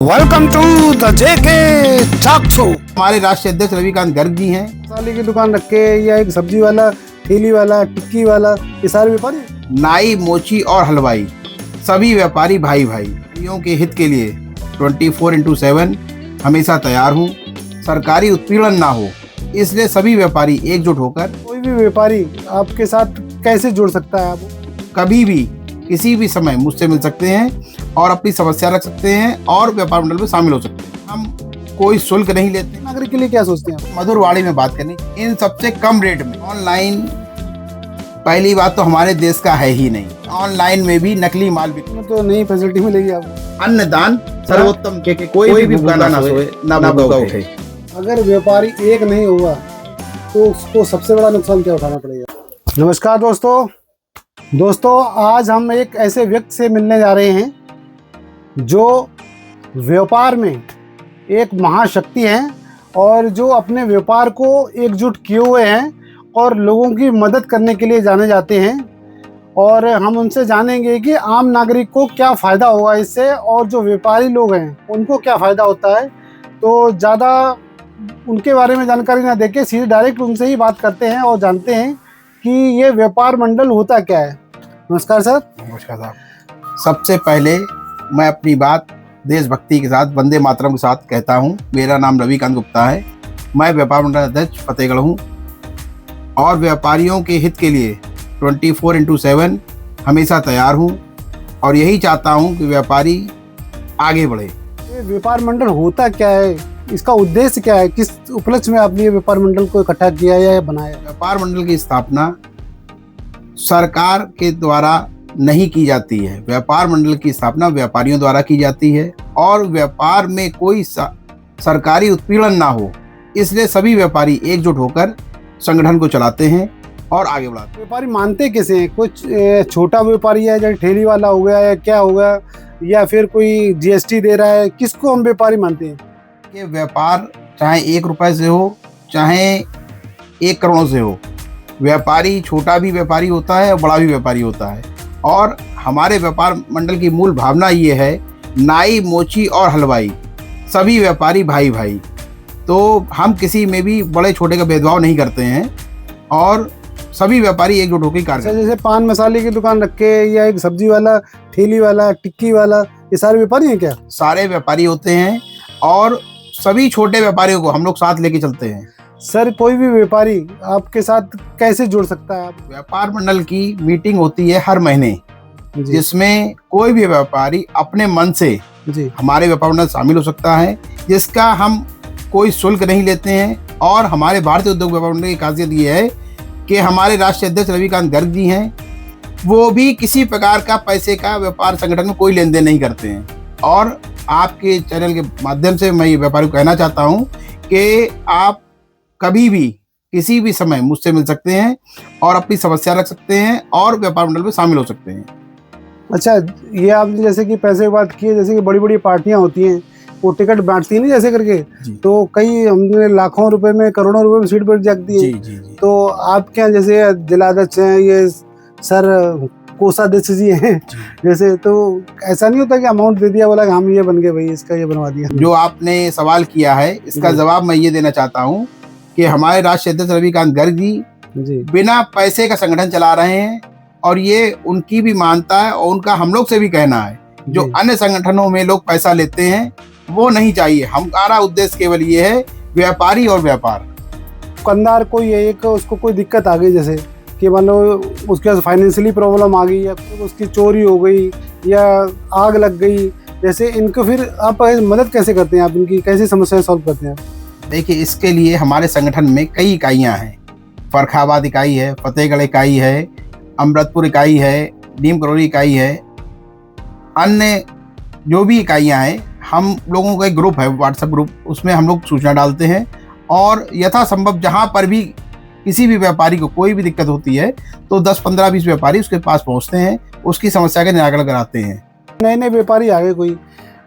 Welcome to the JK talk show. हमारे राष्ट्रीय अध्यक्ष रविकांत गर्ग जी हैं। मसाले की दुकान रख के या एक सब्जी वाला, ठेली वाला, टिक्की वाला, ये सारे व्यापारी नाई, मोची और हलवाई सभी व्यापारी भाई भाइयों के हित के लिए 24/7 हमेशा तैयार हूँ। सरकारी उत्पीड़न ना हो, इसलिए सभी व्यापारी एकजुट होकर कोई भी व्यापारी आपके साथ कैसे जुड़ सकता है? आप कभी भी किसी भी समय मुझसे मिल सकते हैं और अपनी समस्या रख सकते हैं और व्यापार मंडल में शामिल हो सकते हैं। हम कोई शुल्क नहीं लेते। नागरिक के लिए क्या सोचते हैं आप? मधुर वाणी में बात करनी, इन सबसे कम रेट में ऑनलाइन। पहली बात तो हमारे देश का है ही नहीं, ऑनलाइन में भी नकली माल बिकने तो नई फैसिलिटी मिलेगी आपको। अन्नदान सर्वोत्तम के कोई भी भूखा ना सोए ना भूखा उठे। अगर व्यापारी एक नहीं हुआ तो उसको सबसे बड़ा नुकसान क्या उठाना पड़ेगा? नमस्कार दोस्तों, आज हम एक ऐसे व्यक्ति से मिलने जा रहे हैं जो व्यापार में एक महाशक्ति हैं और जो अपने व्यापार को एकजुट किए हुए हैं और लोगों की मदद करने के लिए जाने जाते हैं। और हम उनसे जानेंगे कि आम नागरिक को क्या फ़ायदा होगा इससे और जो व्यापारी लोग हैं उनको क्या फ़ायदा होता है। तो ज़्यादा उनके बारे में जानकारी ना देके सीधे डायरेक्ट उनसे ही बात करते हैं और जानते हैं कि ये व्यापार मंडल होता क्या है। नमस्कार सर। नमस्कार साहब। सबसे पहले मैं अपनी बात देशभक्ति के साथ, वंदे मातरम के साथ कहता हूँ। मेरा नाम रविकांत गुप्ता है, मैं व्यापार मंडल अध्यक्ष फतेहगढ़ हूँ और व्यापारियों के हित के लिए 24/7 हमेशा तैयार हूँ और यही चाहता हूँ कि व्यापारी आगे बढ़े। ये व्यापार मंडल होता क्या है, इसका उद्देश्य क्या है, किस उपलक्ष्य में आपने ये व्यापार मंडल को इकट्ठा किया या बनाया? व्यापार मंडल की स्थापना सरकार के द्वारा नहीं की जाती है। व्यापार मंडल की स्थापना व्यापारियों द्वारा की जाती है और व्यापार में कोई सरकारी उत्पीड़न ना हो, इसलिए सभी व्यापारी एकजुट होकर संगठन को चलाते हैं और आगे बढ़ाते हैं। व्यापारी मानते कैसे हैं? कुछ छोटा व्यापारी है जैसे ठेली वाला हो गया या क्या होगा, या फिर कोई जीएसटी दे रहा है, किसको हम व्यापारी मानते हैं? ये व्यापार चाहे 1 रुपए से हो चाहे 1 करोड़ से हो, व्यापारी छोटा भी व्यापारी होता है और बड़ा भी व्यापारी होता है। और हमारे व्यापार मंडल की मूल भावना ये है, नाई, मोची और हलवाई सभी व्यापारी भाई भाई। तो हम किसी में भी बड़े छोटे का भेदभाव नहीं करते हैं और सभी व्यापारी एकजुट होकर कार्य करते हैं। जैसे पान मसाले की दुकान रख के या एक सब्जी वाला, ठेली वाला, टिक्की वाला, ये सारे व्यापारी हैं क्या? सारे व्यापारी होते हैं और सभी छोटे व्यापारियों को हम लोग साथ लेके चलते हैं। सर, कोई भी व्यापारी आपके साथ कैसे जुड़ सकता है? व्यापार मंडल की मीटिंग होती है हर महीने, जिसमें कोई भी व्यापारी अपने मन से हमारे व्यापार मंडल शामिल हो सकता है, जिसका हम कोई शुल्क नहीं लेते हैं। और हमारे भारतीय उद्योग व्यापार मंडल की खासियत ये है कि हमारे राष्ट्रीय अध्यक्ष रविकांत गर्ग जी हैं, वो भी किसी प्रकार का पैसे का व्यापार संगठन में कोई लेन देन नहीं करते हैं। और आपके चैनल के माध्यम से मैं ये व्यापारी को कहना चाहता हूँ कि आप कभी भी किसी भी समय मुझसे मिल सकते हैं और अपनी समस्या रख सकते हैं और व्यापार मंडल में शामिल हो सकते हैं। अच्छा, ये आपने जैसे कि पैसे की बात की है, जैसे कि बड़ी बड़ी पार्टियां होती हैं वो टिकट बांटती हैं ना जैसे करके, तो कई हमने लाखों रुपए में, करोड़ों रुपए में सीट बैठ जाती है। जी। तो आपके यहाँ जैसे जिलाध्यक्ष हैं, ये सर कोषाध्यक्ष जी हैं जैसे, तो ऐसा नहीं होता कि अमाउंट दे दिया, बोला कि हम ये बन गए भाई, इसका ये बनवा दिया? जो आपने सवाल किया है इसका जवाब मैं ये देना चाहता हूँ कि हमारे राष्ट्रीय अध्यक्ष रविकांत गर्ग जी बिना पैसे का संगठन चला रहे हैं और ये उनकी भी मानता है और उनका हम लोग से भी कहना है। जो अन्य संगठनों में लोग पैसा लेते हैं वो नहीं चाहिए। हमारा उद्देश्य केवल ये है, व्यापारी और व्यापार। दुकानदार कोई है, एक उसको कोई दिक्कत आ गई, जैसे कि मान लो उसके पास फाइनेंशियली प्रॉब्लम आ गई या उसकी चोरी हो गई या आग लग गई, जैसे इनको फिर आप मदद कैसे करते हैं? आप इनकी कैसे समस्याएं सॉल्व करते हैं? देखिए, इसके लिए हमारे संगठन में कई इकाइयां हैं। फरखाबाद इकाई है, फतेहगढ़ इकाई है, अमृतपुर इकाई है, नीम करौली इकाई है, अन्य जो भी इकाइयां हैं। हम लोगों का एक ग्रुप है, व्हाट्सएप ग्रुप, उसमें हम लोग सूचना डालते हैं और यथासंभव जहां पर भी किसी भी व्यापारी को कोई भी दिक्कत होती है तो 10, 15, 20 व्यापारी उसके पास पहुंचते हैं, उसकी समस्या का निराकरण कराते हैं। नए व्यापारी आ गए कोई,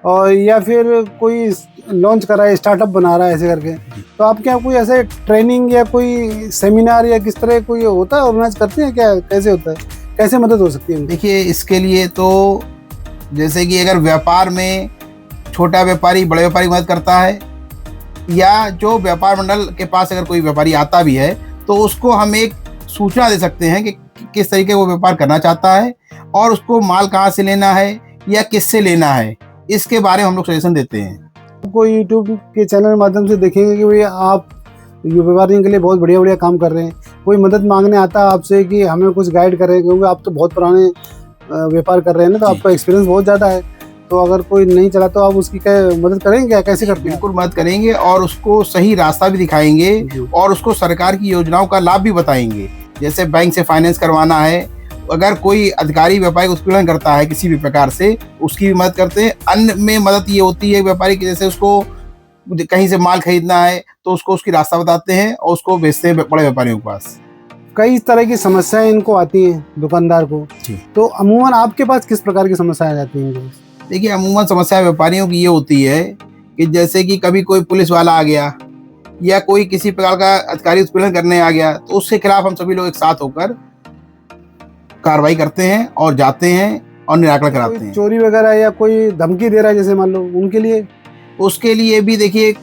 और या फिर कोई लॉन्च करा है, स्टार्टअप बना रहा है ऐसे करके, तो आपके यहाँ कोई ऐसे ट्रेनिंग या कोई सेमिनार या किस तरह कोई होता है, ऑर्गेनाइज करते हैं क्या? कैसे होता है, कैसे मदद हो सकती है? देखिए, इसके लिए तो जैसे कि अगर व्यापार में छोटा व्यापारी बड़े व्यापारी की मदद करता है, या जो व्यापार मंडल के पास अगर कोई व्यापारी आता भी है तो उसको हम एक सूचना दे सकते हैं कि किस तरीके वो व्यापार करना चाहता है और उसको माल कहाँ से लेना है या किससे लेना है, इसके बारे में हम लोग सजेशन देते हैं। कोई यूट्यूब के चैनल के माध्यम से देखेंगे कि भैया आप व्यापारियों के लिए बहुत बढ़िया बढ़िया काम कर रहे हैं, कोई मदद मांगने आता है आपसे कि हमें कुछ गाइड करें, क्योंकि आप तो बहुत पुराने व्यापार कर रहे हैं ना, तो आपका एक्सपीरियंस बहुत ज़्यादा है। तो अगर कोई नहीं चला तो आप उसकी क्या मदद करेंगे, क्या कैसे करते हैं? बिल्कुल मदद करेंगे और उसको सही रास्ता भी दिखाएंगे और उसको सरकार की योजनाओं का लाभ भी बताएंगे। जैसे बैंक से फाइनेंस करवाना है, अगर कोई अधिकारी व्यापारी को उत्पीड़न करता है किसी भी प्रकार से, उसकी भी मदद करते हैं। अन्य में मदद ये होती है व्यापारी की, जैसे उसको कहीं से माल खरीदना है तो उसको उसकी रास्ता बताते हैं और उसको भेजते हैं बड़े व्यापारियों के पास। कई तरह की समस्याएं इनको आती हैं दुकानदार को, तो अमूमन आपके पास किस प्रकार की समस्याएं आ जाती हैं? देखिए, अमूमन समस्या व्यापारियों की ये होती है कि जैसे कि कभी कोई पुलिस वाला आ गया या कोई किसी प्रकार का अधिकारी उत्पीड़न करने आ गया, तो उसके खिलाफ हम सभी लोग एक साथ होकर कार्रवाई करते हैं और जाते हैं और निराकरण कराते हैं। चोरी वगैरह या कोई धमकी दे रहा है जैसे मान लो, उनके लिए उसके लिए भी देखिए,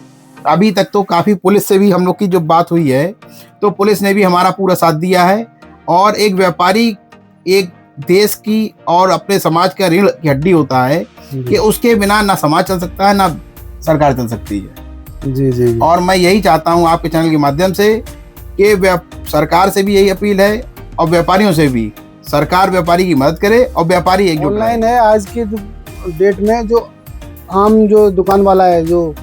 अभी तक तो काफ़ी पुलिस से भी हम लोग की जो बात हुई है तो पुलिस ने भी हमारा पूरा साथ दिया है। और एक व्यापारी एक देश की और अपने समाज का रीढ़ की हड्डी होता है कि उसके बिना ना समाज चल सकता है ना सरकार चल सकती है। जी। और मैं यही चाहता हूँ आपके चैनल के माध्यम से कि सरकार से भी यही अपील है और व्यापारियों से भी, सरकार व्यापारी की मदद करे और व्यापारी एकजुट रहे। ऑनलाइन है आज की डेट में, जो आम जो दुकान वाला है जो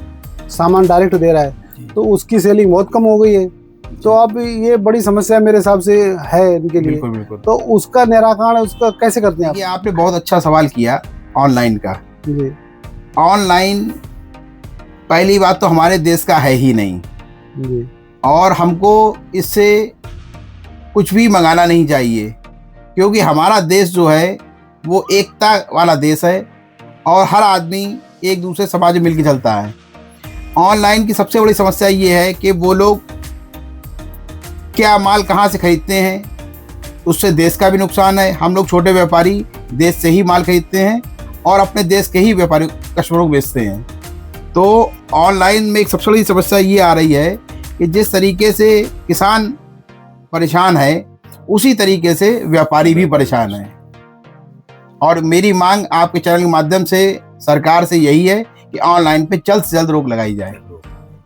सामान डायरेक्ट दे रहा है तो उसकी सेलिंग बहुत कम हो गई है। तो अब ये बड़ी समस्या मेरे हिसाब से है इनके लिए। बिल्कुल। तो उसका निराकरण उसका कैसे करते हैं आप? ये आपने बहुत अच्छा सवाल किया ऑनलाइन का। जी। ऑनलाइन पहली बात तो हमारे देश का है ही नहीं जी। और हमको इससे कुछ भी मंगाना नहीं चाहिए, क्योंकि हमारा देश जो है वो एकता वाला देश है और हर आदमी एक दूसरे समाज में मिलकर चलता है। ऑनलाइन की सबसे बड़ी समस्या ये है कि वो लोग क्या माल कहाँ से खरीदते हैं, उससे देश का भी नुकसान है। हम लोग छोटे व्यापारी देश से ही माल खरीदते हैं और अपने देश के ही व्यापारी कस्टमरों को बेचते हैं। तो ऑनलाइन में एक सबसे बड़ी समस्या ये आ रही है कि जिस तरीके से किसान परेशान है उसी तरीके से व्यापारी भी परेशान है। और मेरी मांग आपके चैनल के माध्यम से सरकार से यही है कि ऑनलाइन पे जल्द से जल्द रोक लगाई जाए,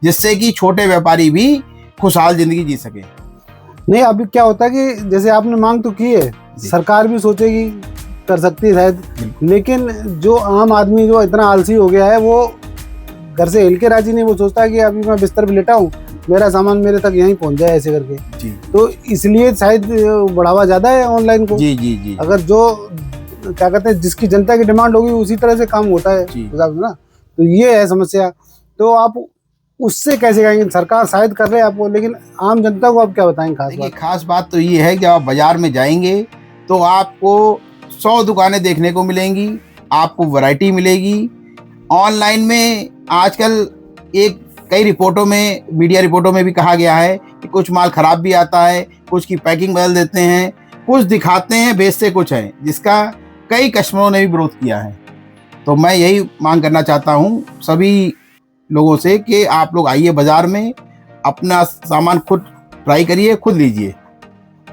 जिससे कि छोटे व्यापारी भी खुशहाल जिंदगी जी सके। नहीं, अभी क्या होता है कि जैसे आपने मांग तो की है, सरकार भी सोचेगी, कर सकती है शायद, लेकिन जो आम आदमी जो इतना आलसी हो गया है वो घर से हिल के राजी नहीं। वो सोचता है कि अभी मैं बिस्तर पे लेटा हूँ, मेरा सामान मेरे तक यहीं पहुँच जाए ऐसे करके। तो इसलिए शायद बढ़ावा ज्यादा है ऑनलाइन को। जी। अगर जो क्या कहते हैं जिसकी जनता की डिमांड होगी उसी तरह से काम होता है ना, तो ये है समस्या। तो आप उससे कैसे कहेंगे? सरकार शायद कर रहे हैं आपको, लेकिन आम जनता को आप क्या बताएंगे? खास बात तो ये है कि आप बाजार में जाएंगे तो आपको 100 दुकानें देखने को मिलेंगी, आपको वैरायटी मिलेगी। ऑनलाइन में आजकल कई रिपोर्टों में, मीडिया रिपोर्टों में भी कहा गया है कि कुछ माल खराब भी आता है, कुछ की पैकिंग बदल देते हैं, कुछ दिखाते हैं बेचते कुछ है, जिसका कई कस्टमरों ने भी विरोध किया है। तो मैं यही मांग करना चाहता हूँ सभी लोगों से कि आप लोग आइए बाजार में, अपना सामान खुद ट्राई करिए, खुद लीजिए।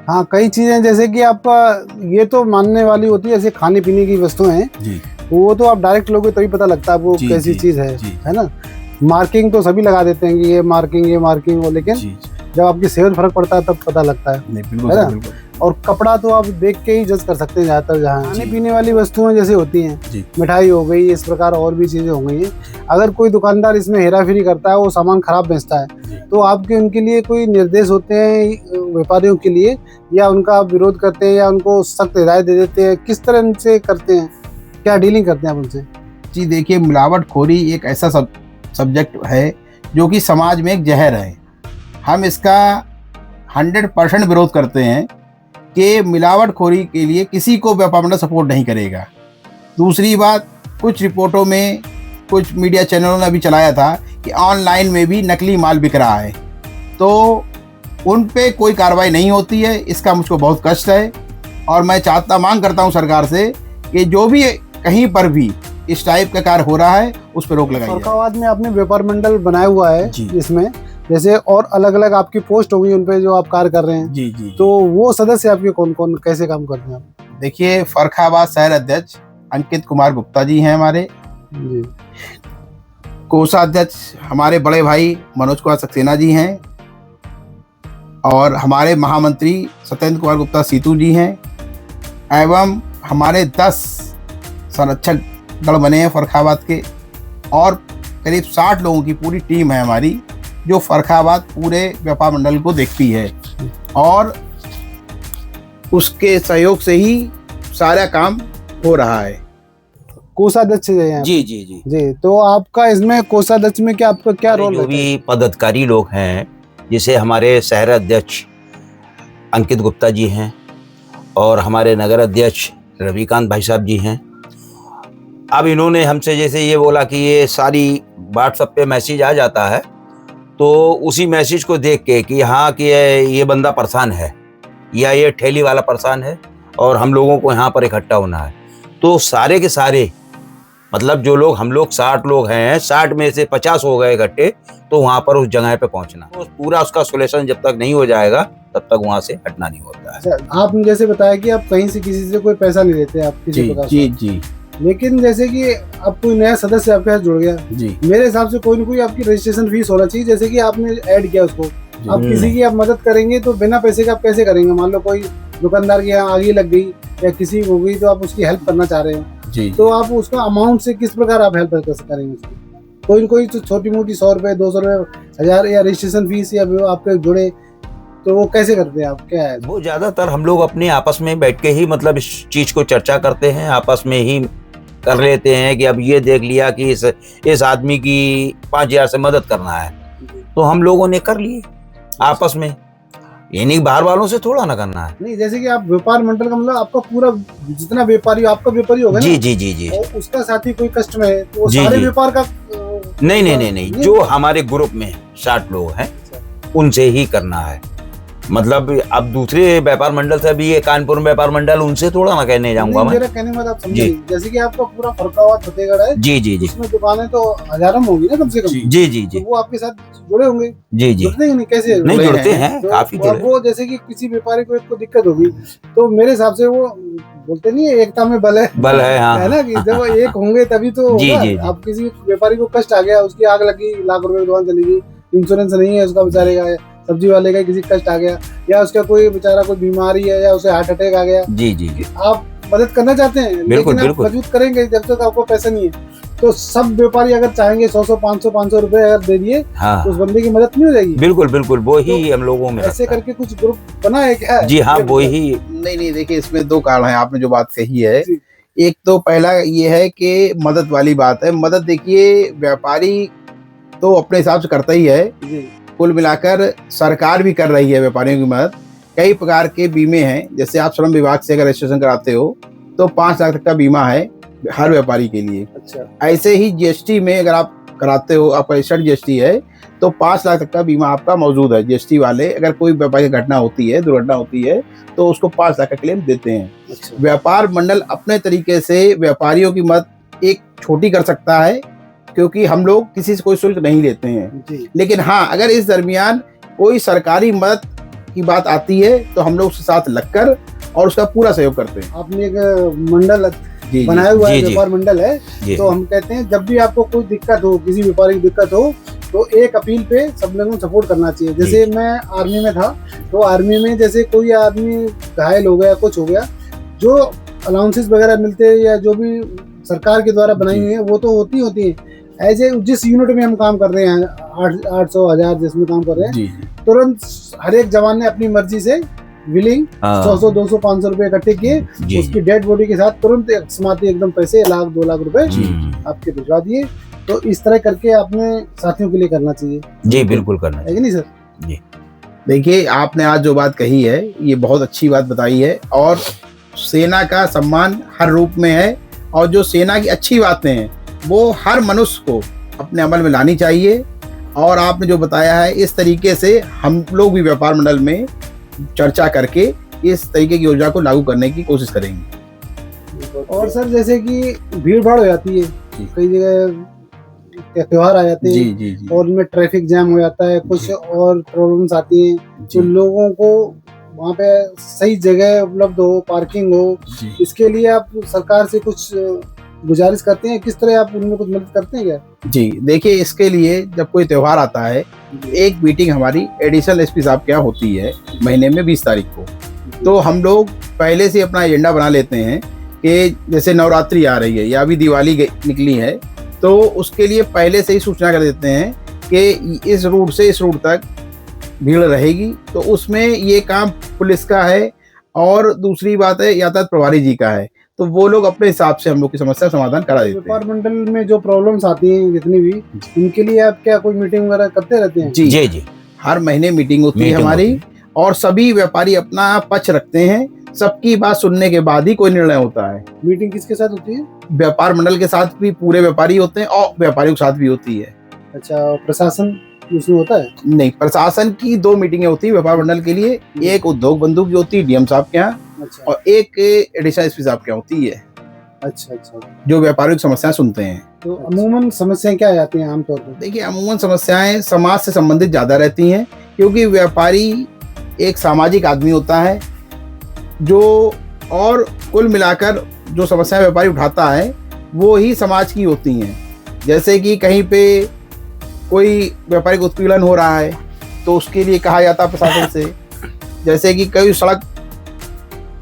हाँ, कई चीज़ें जैसे कि आपका ये तो मानने वाली होती है, जैसे खाने पीने की वस्तुएं हैं जी, वो तो आप डायरेक्ट लोगे तभी पता लगता है वो कैसी चीज़ है ना। मार्किंग तो सभी लगा देते हैं कि ये मार्किंग हो, लेकिन जब आपकी सेहत फर्क पड़ता है तब पता लगता है ना। और कपड़ा तो आप देख के ही जज कर सकते हैं ज़्यादातर। जहाँ खाने पीने वाली वस्तुएं जैसे होती हैं, मिठाई हो गई, इस प्रकार और भी चीज़ें हो गई हैं, अगर कोई दुकानदार इसमें हेराफेरी करता है, वो सामान खराब बेचता है, तो आपके उनके लिए कोई निर्देश होते हैं व्यापारियों के लिए, या उनका आप विरोध करते हैं या उनको सख्त हिदायत दे देते हैं? किस तरह से करते हैं, क्या डीलिंग करते हैं आप उनसे? जी देखिए, मिलावटखोरी एक ऐसा सब्जेक्ट है जो कि समाज में एक जहर है। हम इसका 100% विरोध करते हैं कि मिलावटखोरी के लिए किसी को व्यापार मंडल सपोर्ट नहीं करेगा। दूसरी बात, कुछ रिपोर्टों में, कुछ मीडिया चैनलों ने अभी चलाया था कि ऑनलाइन में भी नकली माल बिक रहा है, तो उन पे कोई कार्रवाई नहीं होती है। इसका मुझको बहुत कष्ट है और मैं मांग करता हूं सरकार से कि जो भी कहीं पर भी इस टाइप का कार्य हो रहा है उस पर रोक लगाई जाए। फर्रुखाबाद में आपने व्यापार मंडल बनाया हुआ है जी। इसमें जैसे और अलग अलग आपकी पोस्ट होगी उन पे जो आप कार्य कर रहे हैं। जी जी। तो वो सदस्य आपके कौन कौन कैसे काम करते हैं आप? देखिए, फर्रुखाबाद शहर अध्यक्ष अंकित कुमार गुप्ता जी हैं हमारे जी। कोषाध्यक्ष हमारे बड़े भाई मनोज कुमार सक्सेना जी हैं और हमारे महामंत्री सत्येंद्र कुमार गुप्ता सीतू जी हैं एवं हमारे 10 संरक्षक दल बने हैं फर्रुखाबाद के और करीब 60 लोगों की पूरी टीम है हमारी जो फर्रुखाबाद पूरे व्यापार मंडल को देखती है और उसके सहयोग से ही सारा काम हो रहा है। कोषाध्यक्ष हैं जी जी जी जी। तो आपका इसमें कोषाध्यक्ष में क्या आपका क्या रोल जो रहता है? भी पदाधिकारी लोग हैं जैसे हमारे शहर अध्यक्ष अंकित गुप्ता जी हैं और हमारे नगर अध्यक्ष रविकांत भाई साहब जी हैं। अब इन्होंने हमसे जैसे ये बोला कि ये सारी व्हाट्सएप पे मैसेज आ जाता है तो उसी मैसेज को देख के कि हाँ कि ये बंदा परेशान है या ये ठेली वाला परेशान है और हम लोगों को यहाँ पर इकट्ठा होना है, तो सारे के सारे मतलब जो लोग हम लोग 60 लोग हैं 60 में से 50 हो गए इकट्ठे, तो वहाँ पर उस जगह पे पहुँचना तो पूरा उसका सोल्यूशन जब तक नहीं हो जाएगा तब तक वहाँ से हटना नहीं होता है। अच्छा, आपने जैसे बताया कि आप कहीं से किसी से कोई पैसा नहीं लेते आप किसी जी प्रकार जी से। जी लेकिन जैसे कि अब कोई नया सदस्य आपके साथ जुड़ गया, जी मेरे हिसाब से कोई ना कोई आपकी रजिस्ट्रेशन फीस होना चाहिए। जैसे कि आपने ऐड किया उसको, आप किसी की आप मदद करेंगे तो बिना पैसे के आप कैसे करेंगे? मान लो कोई दुकानदार की यहाँ आगे लग गई या किसी हो गई तो आप उसकी हेल्प करना चाह रहे हैं जी। तो आप उसका अमाउंट से किस प्रकार आप हेल्प करेंगे उसकी? कोई न कोई तो छोटी मोटी 100 रुपए 200 रुपए 1000 या रजिस्ट्रेशन फीस या आपके जुड़े तो वो कैसे करते हैं आप? क्या है वो ज्यादातर हम लोग अपने आपस में बैठ के ही मतलब इस चीज को चर्चा करते हैं, आपस में ही कर लेते हैं कि अब ये देख लिया कि इस आदमी की 5000 से मदद करना है तो हम लोगों ने कर लिए आपस में, ये नहीं बाहर वालों से थोड़ा ना करना है। नहीं, जैसे कि आप व्यापार मंडल का मतलब आपका पूरा जितना व्यापारी आपका व्यापारी होगा जी ना, जी जी जी और उसका साथी कोई कष्ट में है तो वो जी, सारे जी। व्यापार का नहीं नहीं नहीं नहीं, जो हमारे ग्रुप में 60 लोग हैं उनसे ही करना है। मतलब अब दूसरे व्यापार मंडल से भी ये कानपुर व्यापार मंडल उनसे थोड़ा ना कहने जाऊंगा मैं। मेरा कहने में आप समझे, जी। जैसे कि आपका पूरा फर्रुखाबाद फतेहगढ़ है जी जी जी उसमें दुकानें तो हजारों में होगी ना कम से कम। जी। जी जी जी तो वो आपके साथ जुड़े होंगे, जी जी जुड़ते हैं नहीं? कैसे नहीं जुड़े जुड़ते हैं? हैं, तो काफी जुड़े। वो जैसे कि किसी व्यापारी को एक को दिक्कत होगी तो मेरे हिसाब से वो बोलते नहीं है एकता में बल है, बल है, हाँ है ना? कि जब एक होंगे तभी तो जी, होगा। जी, जी। अब किसी व्यापारी को कष्ट आ गया, उसकी आग लगी, लाख रुपए की दुकान चली गई, इंश्योरेंस नहीं है उसका बेचारे का, सब्जी वाले का किसी कष्ट आ गया या उसका कोई बेचारा कोई बीमारी है या उसे हार्ट अटैक आ गया, जी जी जी आप मदद करना चाहते हैं बिल्कुल, लेकिन आप बिल्कुल। मजबूत करेंगे जब तक आपको पैसा नहीं है। तो सब व्यापारी अगर चाहेंगे 100 500 रुपए अगर दे दिए हाँ तो उस बंदे की मदद नहीं हो जाएगी? बिल्कुल बिल्कुल वो ही हम लोगों में ऐसे रहता है। करके कुछ ग्रुप बना है क्या? जी हाँ वो ही। नहीं, देखिए इसमें 2 कारण है, आपने जो बात कही है। जी। एक तो पहला ये है कि मदद वाली बात है। मदद देखिए व्यापारी तो अपने हिसाब से करता ही है, जी। कुल मिलाकर सरकार भी कर रही है व्यापारियों की मदद। कई प्रकार के बीमे हैं, जैसे आप श्रम विभाग से अगर रजिस्ट्रेशन कराते हो तो 5 लाख तक का बीमा है हर व्यापारी के लिए। अच्छा। ऐसे ही जीएसटी में अगर आप कराते हो, आपका रजिस्टर्ड जीएसटी है तो 5 लाख तक का बीमा आपका मौजूद है। जीएसटी वाले अगर कोई व्यापारिक घटना होती है, दुर्घटना होती है तो उसको 5 लाख का क्लेम देते हैं। अच्छा। व्यापार मंडल अपने तरीके से व्यापारियों की मदद एक छोटी कर सकता है क्योंकि हम लोग किसी से कोई शुल्क नहीं लेते हैं। जी। लेकिन हाँ, अगर इस दरमियान कोई सरकारी मदद की बात आती है तो हम लोग उसके साथ लगकर और उसका पूरा सहयोग करते हैं। आपने एक मंडल जी बनाया हुआ है, जी, जी। व्यापार मंडल है, जी तो हम कहते हैं जब भी आपको कोई दिक्कत हो, किसी व्यापारी की दिक्कत हो तो एक अपील पे सब लोगों को सपोर्ट करना चाहिए। जैसे मैं आर्मी में था तो आर्मी में जैसे कोई आदमी घायल हो गया, कुछ हो गया, जो अलाउंसेस वगैरह मिलते हैं या जो भी सरकार के द्वारा बनाई हुई है वो तो होती है। ऐसे जिस यूनिट में हम काम कर रहे हैं 800 1000 जिसमें काम कर रहे हैं, जी तुरंत हर एक जवान ने अपनी मर्जी से विलिंग 100 200 500 रुपए इकट्ठे किए, जी उसकी डेड बॉडी के साथ तुरंत समाती एकदम पैसे 1 लाख 2 लाख रुपए आपके भिजवा दिए। तो इस तरह करके आपने साथियों के लिए करना चाहिए। जी बिल्कुल करना है कि नहीं सर? जी। देखिए, आपने आज जो बात कही है ये बहुत अच्छी बात बताई है और सेना का सम्मान हर रूप में है और जो सेना की अच्छी बातें हैं वो हर मनुष्य को अपने अमल में लानी चाहिए। और आपने जो बताया है इस तरीके से हम लोग भी व्यापार मंडल में चर्चा करके इस तरीके की योजना को लागू करने की कोशिश करेंगे। बहुत सकते और हैं। सर जैसे कि भीड़ भाड़ हो जाती है, कई जगह त्योहार आ जाते जी हैं जी जी और उनमें ट्रैफिक जैम हो जाता है, कुछ जी। और प्रॉब्लम्स आती हैं, जी तो लोगों को वहाँ पे सही जगह उपलब्ध हो, पार्किंग हो, जी इसके लिए आप सरकार से कुछ गुजारिश करते हैं? किस तरह आप उनमें कुछ मदद करते हैं क्या? जी, देखिए इसके लिए जब कोई त्योहार आता है, एक मीटिंग हमारी एडिशनल एसपी साहब के यहाँ होती है महीने में 20 तारीख को। तो हम लोग पहले से अपना एजेंडा बना लेते हैं कि जैसे नवरात्रि आ रही है या अभी दिवाली निकली है, तो उसके लिए पहले से ही सूचना कर देते हैं कि इस रूट से इस रूट तक भीड़ रहेगी, तो उसमें ये काम पुलिस का है और दूसरी बात है यातायात प्रभारी जी का है। तो वो लोग अपने हिसाब से हम लोग की समस्या समाधान करा देते व्यापार हैं। मंडल में जो प्रॉब्लम्स आती हैं जितनी भी, उनके लिए आप क्या कोई मीटिंग वगैरह करते रहते हैं? जी जी जी हर महीने मीटिंग होती है मीटिंग हमारी, होती और सभी व्यापारी अपना पक्ष रखते हैं। सबकी बात सुनने के बाद ही कोई निर्णय होता है। मीटिंग किसके साथ होती है? व्यापार मंडल के साथ भी पूरे व्यापारी होते हैं और व्यापारियों के साथ भी होती है। अच्छा, और प्रशासन उसमें होता है? नहीं, प्रशासन की 2 मीटिंगें होती है व्यापार मंडल के लिए। एक उद्योग बंधु की होती है डीएम साहब के यहाँ, अच्छा और एक एडिशनल एसपी साहब के यहाँ होती है, अच्छा अच्छा। जो व्यापारियों की समस्याएं सुनते हैं। तो अमूमन समस्याएं क्या आती हैं आमतौर पर? देखिए अमूमन समस्याएं समाज से संबंधित ज्यादा रहती हैं, क्योंकि व्यापारी एक सामाजिक आदमी होता है जो, और कुल मिलाकर जो समस्याएं व्यापारी उठाता है वो ही समाज की होती हैं। जैसे कि कहीं पे कोई व्यापारिक उत्पीड़न हो रहा है तो उसके लिए कहा जाता है प्रशासन से। जैसे कि कई सड़क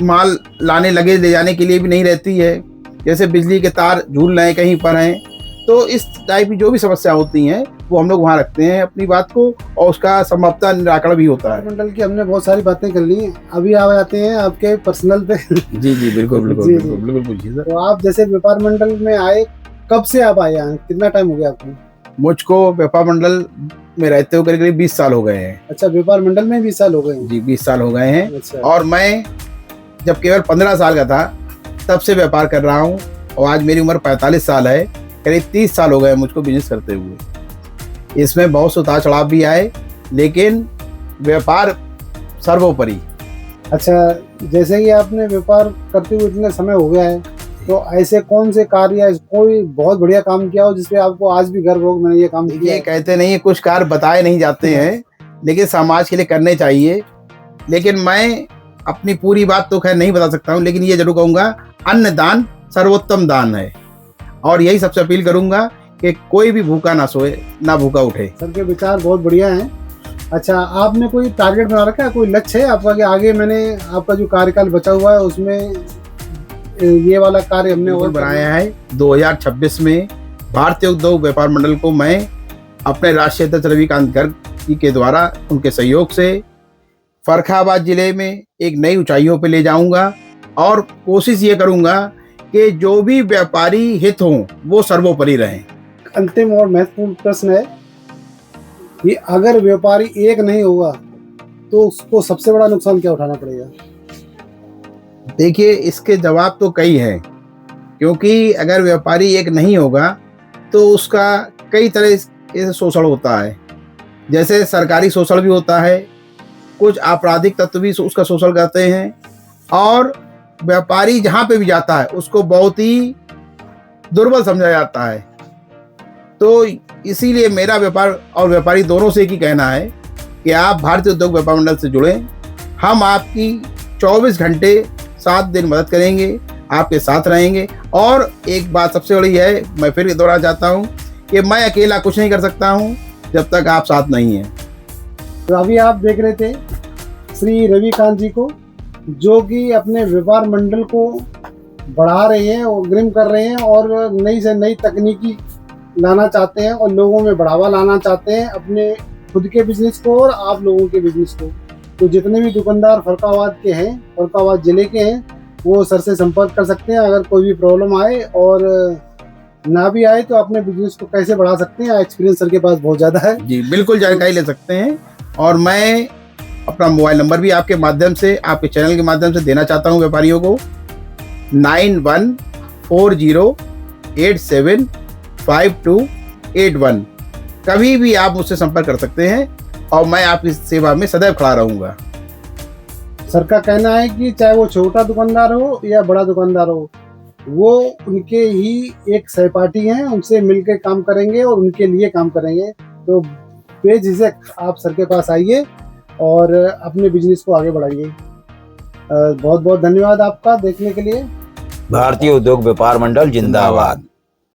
माल लाने लगे ले जाने के लिए भी नहीं रहती है, जैसे बिजली के तार झूल रहे हैं कहीं पर हैं, तो इस टाइप की जो भी समस्या होती हैं वो हम लोग वहाँ रखते हैं अपनी बात को, और उसका संभवतः निराकरण भी होता है। मंडल की हमने बहुत सारी बातें कर ली, अभी आ जाते हैं आपके पर्सनल पे। जी जी बिल्कुल बिल्कुल जी, बिल्कुल बिल्कुल पूछिए सर। तो आप जैसे व्यापार मंडल में आए, कब से आप आए हैं? कितना टाइम हो गया आपको? मुझको व्यापार मंडल में रहते हुए करीब 20 साल हो गए हैं। अच्छा, व्यापार मंडल में 20 साल हो गए हैं? जी 20 साल हो गए हैं। अच्छा। और मैं जब केवल 15 साल का था तब से व्यापार कर रहा हूँ, और आज मेरी उम्र 45 साल है। करीब 30 साल हो गए मुझको बिजनेस करते हुए। इसमें बहुत से उतार चढ़ाव भी आए, लेकिन व्यापार सर्वोपरि। अच्छा, जैसे कि आपने व्यापार करते हुए इतने समय हो गया है, तो ऐसे कौन से कार्य या कोई बहुत बढ़िया काम किया हो जिसपे आपको आज भी गर्व हो, मैंने ये काम किया ये है? कहते नहीं है कुछ कार्य बताए नहीं जाते हैं, लेकिन समाज के लिए करने चाहिए। लेकिन मैं अपनी पूरी बात तो खैर नहीं बता सकता हूँ, लेकिन ये जरूर कहूँगा अन्न दान सर्वोत्तम दान है, और यही सबसे अपील करूँगा कि कोई भी भूखा ना सोए ना भूखा उठे। सर के विचार बहुत बढ़िया हैं। अच्छा, आपने कोई टारगेट बना रखा है, कोई लक्ष्य है आपका कि आगे मैंने आपका जो कार्यकाल बचा हुआ है उसमें ये वाला कार्य हमने और बनाया है? 2026 में भारतीय उद्योग व्यापार मंडल को मैं अपने राष्ट्रीय अध्यक्ष रविकांत गर्ग जी के द्वारा उनके सहयोग से फर्रुखाबाद जिले में एक नई ऊंचाइयों पे ले जाऊंगा, और कोशिश ये करूंगा कि जो भी व्यापारी हित हों वो सर्वोपरि रहें। अंतिम और महत्वपूर्ण प्रश्न है कि अगर व्यापारी एक नहीं होगा तो उसको सबसे बड़ा नुकसान क्या उठाना पड़ेगा? देखिए इसके जवाब तो कई हैं, क्योंकि अगर व्यापारी एक नहीं होगा तो उसका कई तरह से शोषण होता है। जैसे सरकारी शोषण भी होता है, कुछ आपराधिक तत्व भी उसका शोषण करते हैं, और व्यापारी जहाँ पे भी जाता है उसको बहुत ही दुर्बल समझा जाता है। तो इसीलिए मेरा व्यापार और व्यापारी दोनों से एक ही कहना है कि आप भारतीय उद्योग व्यापार मंडल से जुड़ें। हम आपकी 24 घंटे 7 दिन मदद करेंगे, आपके साथ रहेंगे। और एक बात सबसे बड़ी है, मैं फिर दोहराना चाहता हूँ कि मैं अकेला कुछ नहीं कर सकता हूँ जब तक आप साथ नहीं हैं। तो अभी आप देख रहे थे श्री रविकांत जी को, जो कि अपने व्यापार मंडल को बढ़ा रहे हैं और ग्रिम कर रहे हैं, और नई से नई तकनीकी लाना चाहते हैं और लोगों में बढ़ावा लाना चाहते हैं अपने खुद के बिजनेस को और आप लोगों के बिजनेस को। तो जितने भी दुकानदार फर्रुखाबाद के हैं, फर्रुखाबाद जिले के हैं, वो सर से संपर्क कर सकते हैं। अगर कोई भी प्रॉब्लम आए और ना भी आए तो अपने बिजनेस को कैसे बढ़ा सकते हैं, एक्सपीरियंस सर के पास बहुत ज़्यादा है। जी बिल्कुल जानकारी ले सकते हैं, और मैं अपना मोबाइल नंबर भी आपके माध्यम से, आपके चैनल के माध्यम से देना चाहता हूं व्यापारियों को। 9140875281। कभी भी आप मुझसे संपर्क कर सकते हैं, और मैं आपकी सेवा में सदैव खड़ा रहूंगा। सर का कहना है कि चाहे वो छोटा दुकानदार हो या बड़ा दुकानदार हो, वो उनके ही एक सहपाठी हैं, उनसे मिलकर काम करेंगे और उनके लिए काम करेंगे। तो बेझिझक आप सर के पास आइए और अपने बिजनेस को आगे बढ़ाइए। बहुत बहुत धन्यवाद आपका देखने के लिए। भारतीय उद्योग व्यापार मंडल जिंदाबाद।